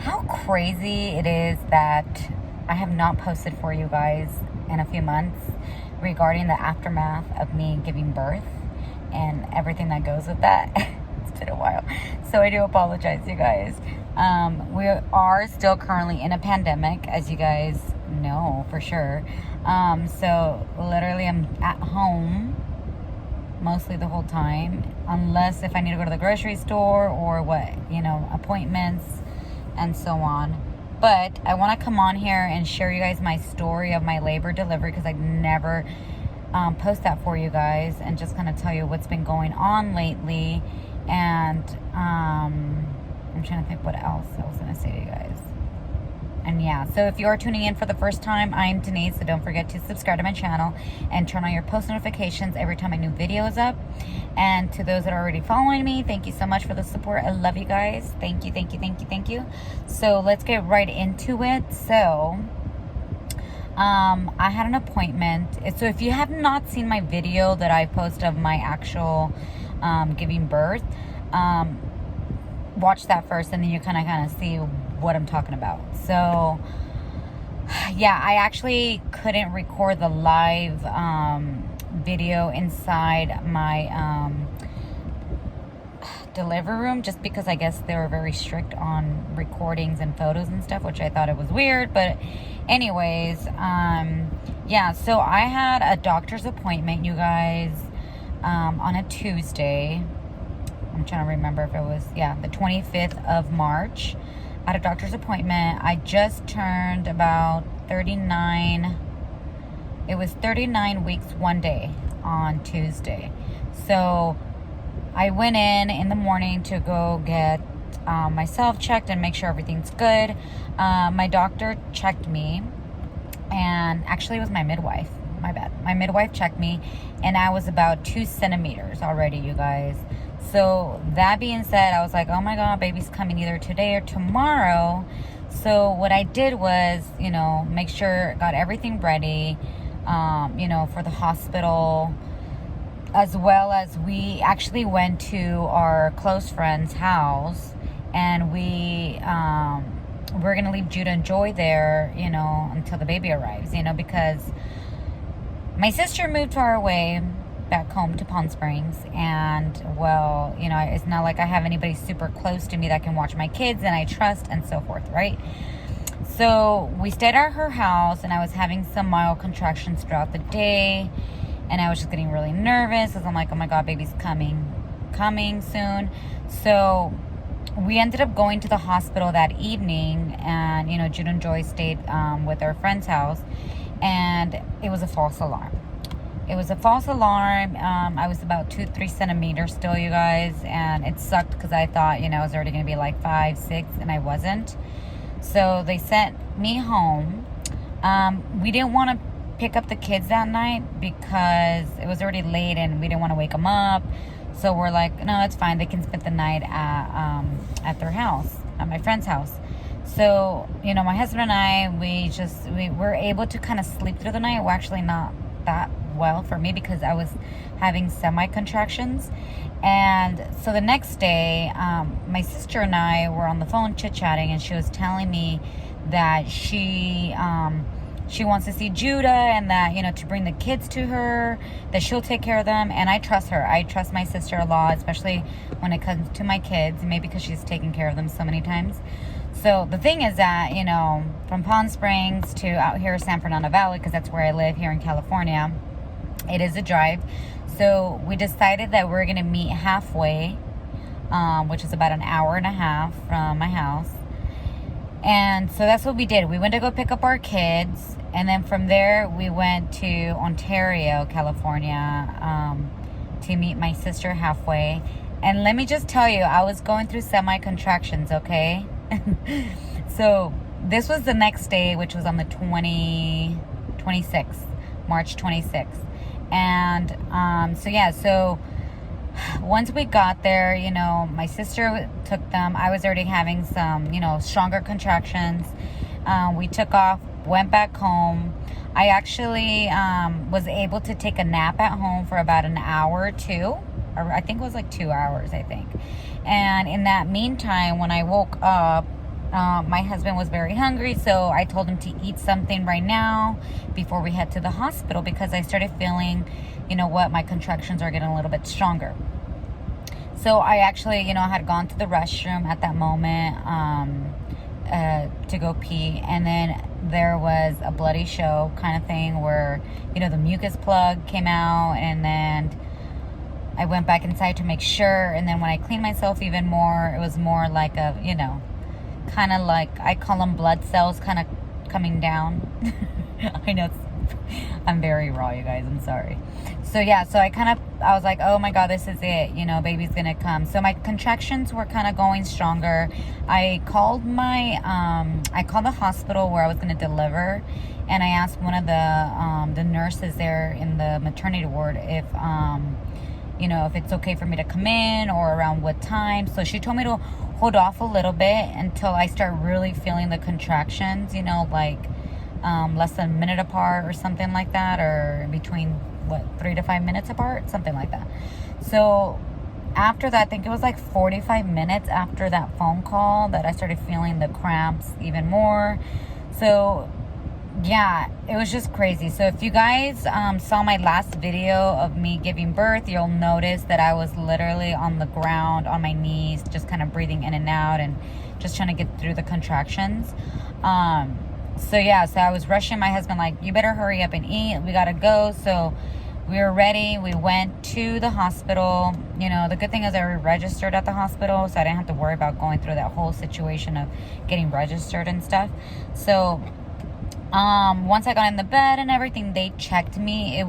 how crazy it is that I have not posted for you guys in a few months regarding the aftermath of me giving birth and everything that goes with that. It's been a while. So I do apologize, you guys. We are still currently in a pandemic, as you guys know for sure. So literally I'm at home mostly the whole time, unless if I need to go to the grocery store or appointments and so on. But I want to come on here and share you guys my story of my labor delivery, because I never post that for you guys, and just kind of tell you what's been going on lately. And I'm trying to think what else I was going to say to you guys. And yeah, so if you are tuning in for the first time, I'm Denise, so don't forget to subscribe to my channel and turn on your post notifications every time a new video is up. And to those that are already following me, thank you so much for the support. I love you guys. Thank you, thank you, thank you, thank you. So let's get right into it. So I had an appointment. So if you have not seen my video that I post of my actual giving birth, watch that first, and then you kind of see what I'm talking about. So yeah, I actually couldn't record the live video inside my delivery room, just because I guess they were very strict on recordings and photos and stuff, which I thought it was weird. But anyways, yeah, so I had a doctor's appointment, you guys, on a Tuesday. I'm trying to remember if it was, the 25th of March. I had a doctor's appointment. I just turned about 39. It was 39 weeks one day on Tuesday. So I went in the morning to go get myself checked and make sure everything's good. My doctor checked me, and actually it was my midwife. My bad. My midwife checked me, and I was about 2 centimeters already, you guys. So that being said, I was like, oh my God, baby's coming either today or tomorrow. So what I did was, make sure, got everything ready, for the hospital, as well as we actually went to our close friend's house, and we're going to leave Judah and Joy there, until the baby arrives, because my sister moved far away back home to Palm Springs, and it's not like I have anybody super close to me that can watch my kids and I trust and so forth, right? So we stayed at her house, and I was having some mild contractions throughout the day, and I was just getting really nervous because I'm like, oh my God, baby's coming soon. So we ended up going to the hospital that evening, and Jude and Joy stayed with our friend's house, and it was a false alarm. It was a false alarm. I was about 2-3 centimeters still, you guys, and it sucked because I thought, I was already going to be like 5, 6, and I wasn't. So they sent me home. We didn't want to pick up the kids that night because it was already late and we didn't want to wake them up. So we're like, no, it's fine. They can spend the night at their house, at my friend's house. So, my husband and I, we were able to kind of sleep through the night. Well, actually not that well for me, because I was having semi-contractions. And so the next day, my sister and I were on the phone chit-chatting, and she was telling me that she wants to see Judah, and that, to bring the kids to her, that she'll take care of them. And I trust her. I trust my sister a lot, especially when it comes to my kids, maybe because she's taken care of them so many times. So the thing is that, from Palm Springs to out here, San Fernando Valley, because that's where I live here in California, it is a drive. So we decided that we're going to meet halfway, which is about an hour and a half from my house. And so that's what we did. We went to go pick up our kids, and then from there we went to Ontario, California, to meet my sister halfway. And let me just tell you, I was going through semi-contractions, okay? So this was the next day, which was on the 26th, March 26th. And so once we got there, my sister took them. I was already having some, stronger contractions. We took off, went back home. I actually was able to take a nap at home for about an hour or two. Or I think it was like 2 hours, I think. And in that meantime, when I woke up, My husband was very hungry, so I told him to eat something right now before we head to the hospital, because I started feeling, my contractions are getting a little bit stronger. So I actually, had gone to the restroom at that moment to go pee, and then there was a bloody show kind of thing where, the mucus plug came out, and then I went back inside to make sure, and then when I cleaned myself even more, it was more like a, kind of like, I call them blood cells kind of coming down. I know I'm very raw, you guys, I'm sorry. So yeah, so I was like, oh my God, this is it, baby's gonna come. So my contractions were kind of going stronger. I called the hospital where I was gonna deliver, and I asked one of the nurses there in the maternity ward if if it's okay for me to come in or around what time. So she told me to hold off a little bit until I start really feeling the contractions, like less than a minute apart or something like that, or between 3 to 5 minutes apart, something like that. So after that, I think it was like 45 minutes after that phone call that I started feeling the cramps even more. So yeah, it was just crazy. So if you guys saw my last video of me giving birth, you'll notice that I was literally on the ground, on my knees, just kind of breathing in and out and just trying to get through the contractions. So yeah, so I was rushing my husband, like, you better hurry up and eat. We got to go. So we were ready. We went to the hospital. The good thing is I already registered at the hospital, so I didn't have to worry about going through that whole situation of getting registered and stuff. So once I got in the bed and everything, they checked me.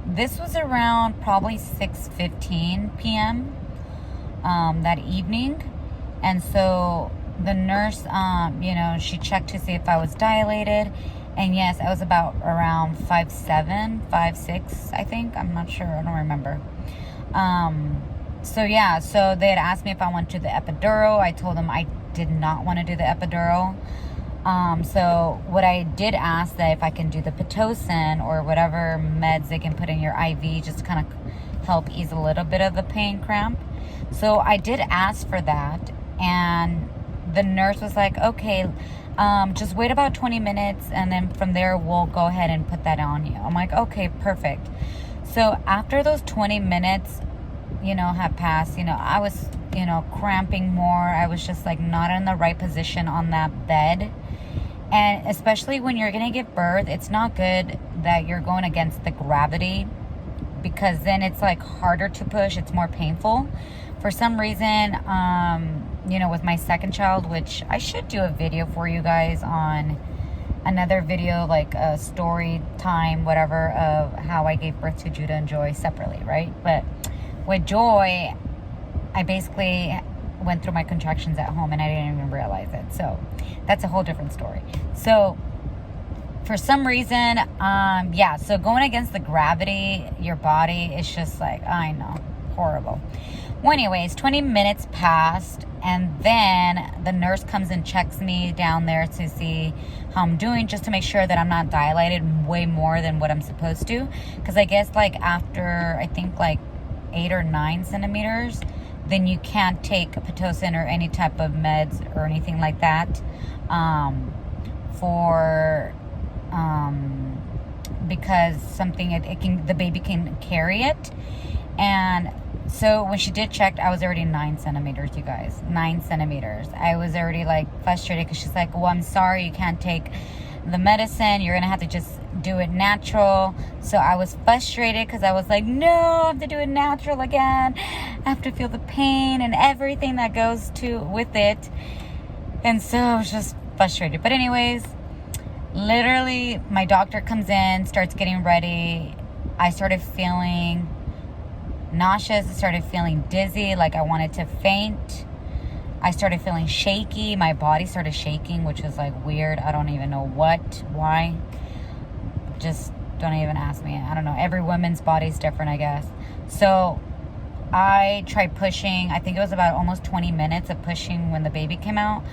This was around probably 6:15 p.m. That evening. And so the nurse, she checked to see if I was dilated. And yes, I was about around 5'7", 5'6", I think. I'm not sure. I don't remember. So yeah, so they had asked me if I wanted to do the epidural. I told them I did not want to do the epidural. So what I did ask that if I can do the Pitocin or whatever meds they can put in your IV, just to kind of help ease a little bit of the pain cramp. So I did ask for that, and the nurse was like, okay, just wait about 20 minutes, and then from there we'll go ahead and put that on you. I'm like, okay, perfect. So after those 20 minutes, had passed, I was, cramping more. I was just like not in the right position on that bed. And especially when you're going to give birth, it's not good that you're going against the gravity, because then it's like harder to push. It's more painful. For some reason, with my second child, which I should do a video for you guys on another video, like a story time, whatever, of how I gave birth to Judah and Joy separately, right? But with Joy, I basically went through my contractions at home and I didn't even realize it. So that's a whole different story. So for some reason, so going against the gravity, your body, it's just like, I know, horrible. Well, anyways, 20 minutes passed, and then the nurse comes and checks me down there to see how I'm doing, just to make sure that I'm not dilated way more than what I'm supposed to. Because I guess like after, I think like 8 or 9 centimeters, then you can't take a Pitocin or any type of meds or anything like that because the baby can carry it. And so when she did check, I was already 9 centimeters, you guys. 9 centimeters. I was already like frustrated, because she's like, well, I'm sorry, you can't take the medicine. You're going to have to just do it natural. So I was frustrated, because I was like, no, I have to do it natural again. I have to feel the pain and everything that goes with it. And so I was just frustrated. But anyways, literally my doctor comes in, starts getting ready. I started feeling nauseous. I started feeling dizzy, like I wanted to faint. I started feeling shaky. My body started shaking, which was like weird. I don't even know why. Just don't even ask me. I don't know. Every woman's body's different, I guess. So I tried pushing. I think it was about almost 20 minutes of pushing when the baby came out.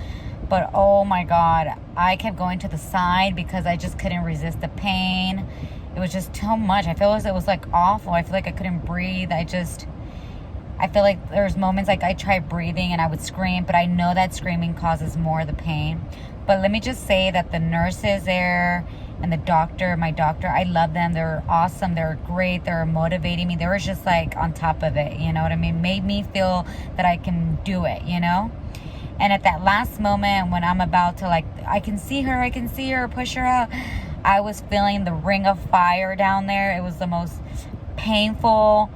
But oh my God, I kept going to the side because I just couldn't resist the pain. It was just too much. I feel as it was like awful. I feel like I couldn't breathe. I feel like there's moments like I try breathing and I would scream, but I know that screaming causes more of the pain. But let me just say that the nurses there and the doctor, my doctor, I love them. They're awesome. They're great. They're motivating me. They were just like on top of it, you know what I mean? Made me feel that I can do it, you know? And at that last moment when I'm about to like, I can see her, push her out, I was feeling the ring of fire down there. It was the most painful,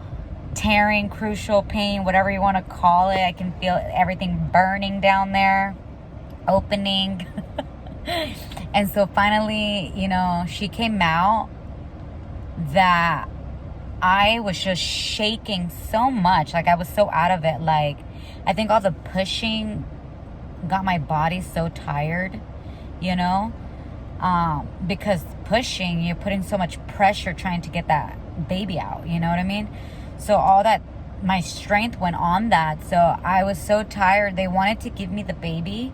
tearing, crucial pain, whatever you want to call it. I can feel everything burning down there, opening. And so finally, you know, she came out that I was just shaking so much. Like I was so out of it. Like I think all the pushing got my body so tired, you know, because pushing, you're putting so much pressure trying to get that baby out, you know what I mean? So all that, my strength went on that. So I was so tired. They wanted to give me the baby,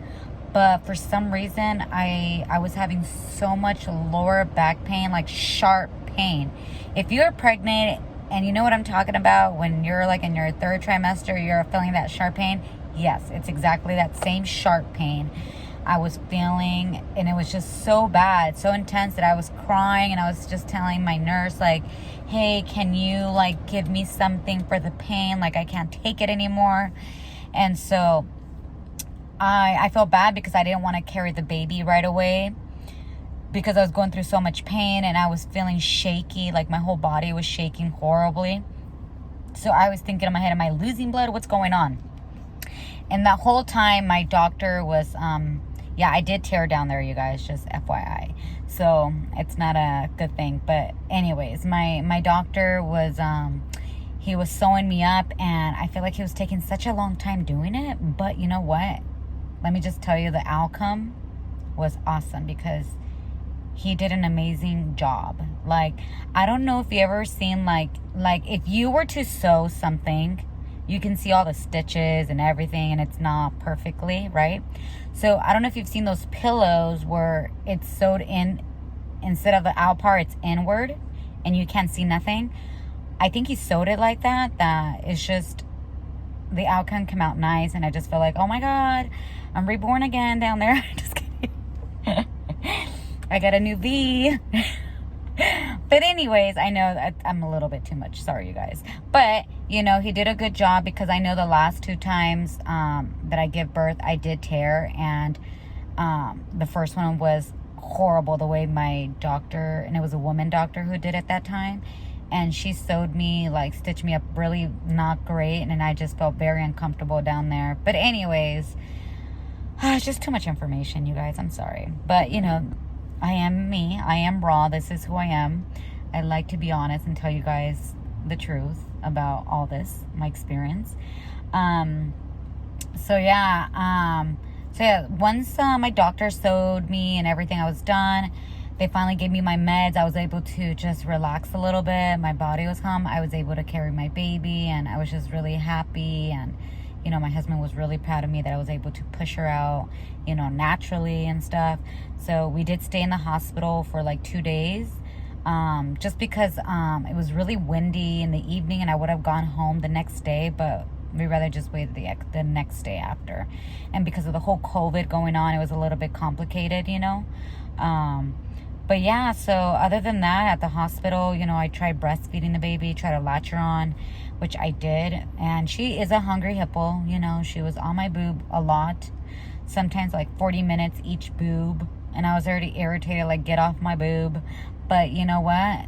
but for some reason I was having so much lower back pain, like sharp pain. If you're pregnant and you know what I'm talking about, when you're like in your third trimester, you're feeling that sharp pain. Yes, it's exactly that same sharp pain I was feeling, and it was just so bad, so intense that I was crying, and I was just telling my nurse, like, hey, can you like give me something for the pain? Like I can't take it anymore. And so I felt bad because I didn't want to carry the baby right away because I was going through so much pain and I was feeling shaky, like my whole body was shaking horribly. So I was thinking in my head, am I losing blood? What's going on? And that whole time, my doctor was, yeah, I did tear down there, you guys, just FYI. So it's not a good thing. But anyways, my doctor was, he was sewing me up, and I feel like he was taking such a long time doing it. But you know what? Let me just tell you, the outcome was awesome because he did an amazing job. Like, I don't know if you ever seen, like if you were to sew something, you can see all the stitches and everything, and it's not perfectly, right? So I don't know if you've seen those pillows where it's sewed in, instead of the out part, it's inward, and you can't see nothing. I think he sewed it like that. That it's just, the outcome came out nice, and I just feel like, oh my God, I'm reborn again down there. Just kidding. I got a new V. But anyways, I know that I'm a little bit too much. Sorry, you guys. But, you know, he did a good job because I know the last 2 times that I give birth, I did tear. And the first one was horrible, the way my doctor, and it was a woman doctor who did it that time. And she sewed me, like stitched me up really not great. And I just felt very uncomfortable down there. But anyways, it's just too much information, you guys. I'm sorry. But, you know, I am me. I am raw. This is who I am. I like to be honest and tell you guys the truth about all this, my experience. So yeah, once my doctor sewed me and everything, I was done. They finally gave me my meds. I was able to just relax a little bit. My body was calm. I was able to carry my baby, and I was just really happy. And you know, my husband was really proud of me that I was able to push her out, you know, naturally and stuff. So we did stay in the hospital for like 2 days, just because it was really windy in the evening, and I would have gone home the next day, but we rather just wait the next day after. And because of the whole COVID going on, it was a little bit complicated, you know. But yeah, so other than that, at the hospital, you know, I tried breastfeeding the baby, tried to latch her on, which I did. And she is a hungry hippo, you know. She was on my boob a lot, sometimes like 40 minutes each boob. And I was already irritated, like, get off my boob. But you know what?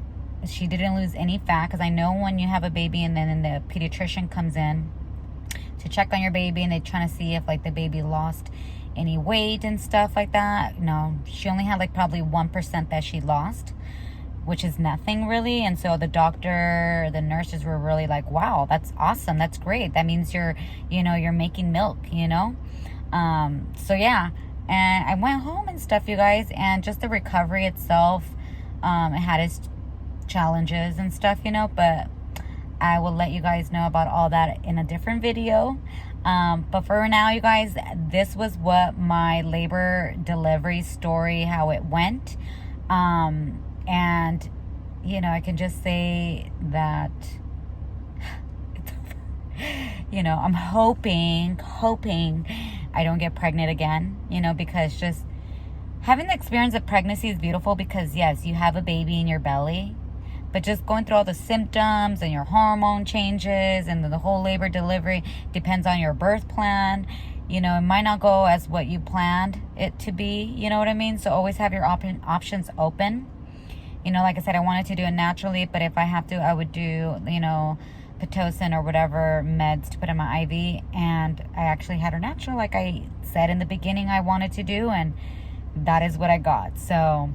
She didn't lose any fat, because I know when you have a baby and then the pediatrician comes in to check on your baby, and they're trying to see if like the baby lost any weight and stuff like that. No, she only had like probably 1% that she lost, which is nothing really. And so the doctor, the nurses were really like, wow, that's awesome, that's great, that means you're making milk, you know. So yeah, and I went home and stuff, you guys, and just the recovery itself, it had its challenges and stuff, you know, but I will let you guys know about all that in a different video. But for now, you guys, this was what my labor delivery story, how it went. And, you know, I can just say that it's over. You know, I'm hoping I don't get pregnant again, you know, because just having the experience of pregnancy is beautiful because, yes, you have a baby in your belly, but just going through all the symptoms and your hormone changes and the whole labor delivery depends on your birth plan. You know, it might not go as what you planned it to be, you know what I mean? So always have your options open. You know, like I said, I wanted to do it naturally, but if I have to, I would do, you know, Pitocin or whatever meds to put in my IV. And I actually had her natural, like I said in the beginning I wanted to do, and that is what I got. So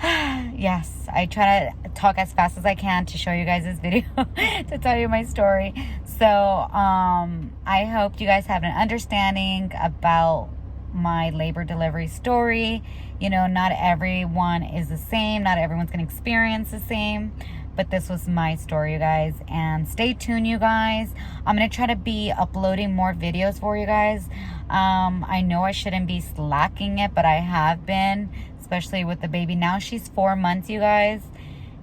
yes, I try to talk as fast as I can to show you guys this video to tell you my story. So I hope you guys have an understanding about my labor delivery story. You know, not everyone is the same, not everyone's gonna experience the same, but this was my story, you guys. And stay tuned, you guys. I'm gonna try to be uploading more videos for you guys. I know I shouldn't be slacking it, but I have been, especially with the baby. Now she's 4 months, you guys,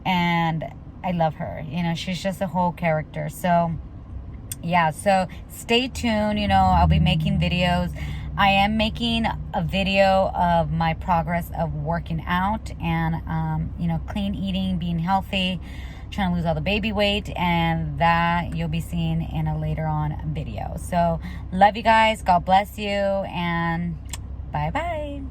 and I love her. You know, she's just a whole character. So yeah, so stay tuned. You know, I'll be making videos. I am making a video of my progress of working out and, you know, clean eating, being healthy, trying to lose all the baby weight, and that you'll be seeing in a later on video. So love you guys. God bless you, and bye-bye.